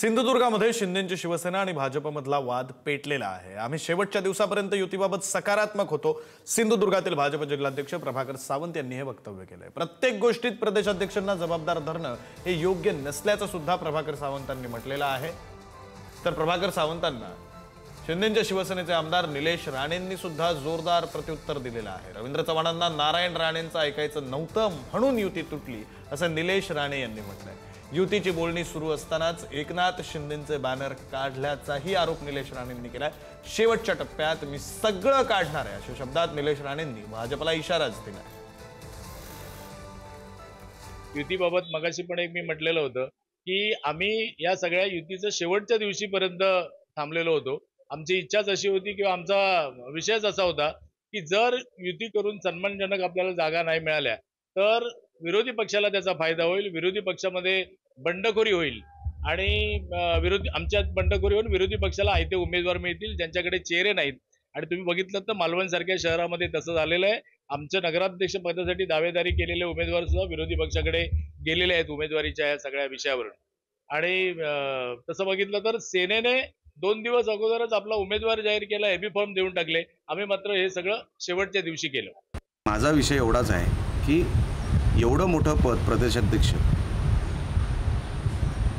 सिंधुदुर्गामध्ये शिंदेंची शिवसेना आणि भाजपमधला वाद पेटलेला आहे। आम्ही शेवटच्या दिवसापर्यंत युतीबाबत सकारात्मक होतो। सिंधुदुर्गातील भाजप जिल्हाध्यक्ष प्रभाकर सावंत यांनी हे वक्तव्य केलंय। प्रत्येक गोष्टीत प्रदेशाध्यक्षांना जबाबदार धरणं हे योग्य नसल्याचं सुद्धा प्रभाकर सावंतांनी म्हटलेलं आहे। तर प्रभाकर सावंतांना शिंदेंच्या शिवसेनेचे आमदार निलेश राणेंनी सुद्धा जोरदार प्रत्युत्तर दिलेलं आहे। रवींद्र चव्हाणांना नारायण राणेंचं ऐकायचं नव्हतं म्हणून युती तुटली असं निलेश राणे यांनी म्हटलंय। युतीची बोलणी सुरू असतानाच एकनाथ शिंदेंचे बॅनर काढल्याचाही आरोप निलेश राणेंनी केलाय। शेवटच्या टप्प्यात मी सगळं काढणार आहे अशा शब्दात निलेश राणेंनी भाजपला इशाराच दिलाय। युतीबाबत मगाशी पण एक मी म्हटलेलं होतं की आम्ही या सगळ्या युतीचं शेवटच्या दिवशीपर्यंत थांबलेलो होतो। आमची इच्छाच अशी होती किंवा आमचा विषयच असा होता की जर युती करून सन्मानजनक आपल्याला जागा नाही मिळाल्या तर विरोधी पक्षाला त्याचा फायदा होईल, विरोधी पक्षामध्ये बंडखोरी होईल आणि आमच्यात बंडखोरी होऊन विरोधी पक्षाला आयते उमेदवार मिळतील ज्यांच्याकडे चेहरे नाहीत। आणि तुम्ही बघितलं तर मालवण सारख्या शहरामध्ये तसं झालेलं आहे। आमच्या नगराध्यक्ष पदासाठी दावेदारी केलेले उमेदवार सुद्धा विरोधी पक्षाकडे गेलेले आहेत उमेदवारीच्या या सगळ्या विषयावरून। आणि तसं बघितलं तर सेनेने 2 दिवस अगोदरच आपला उमेदवार जाहीर केला, एबी फॉर्म देऊन टाकले। आम्ही मात्र हे सगळं शेवटच्या दिवशी केलं। माझा विषय एवढाच आहे की एवढं मोठं पद प्रदेशाध्यक्ष,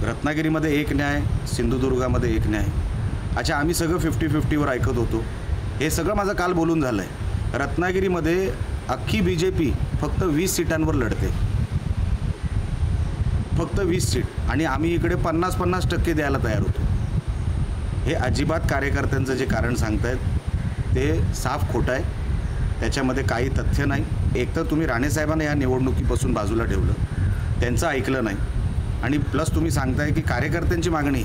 रत्नागिरीमध्ये एक न्याय, सिंधुदुर्गामध्ये एक न्याय, अच्छा आम्ही सगळं 50-50 वर ऐकत होतो। हे सगळं माझं काल बोलून झालं आहे। रत्नागिरीमध्ये अख्खी BJP फक्त 20 सीटांवर लढते, फक्त 20 सीट, आणि आम्ही इकडे 50% द्यायला तयार होतो। हे अजिबात कार्यकर्त्यांचं जे कारण सांगतायत ते साफ खोटं आहे, त्याच्यामध्ये काही तथ्य नाही। एक तर तुम्ही राणेसाहेबांना या निवडणुकीपासून बाजूला ठेवलं, त्यांचं ऐकलं नाही, आणि प्लस तुम्ही सांगताय की कार्यकर्त्यांची मागणी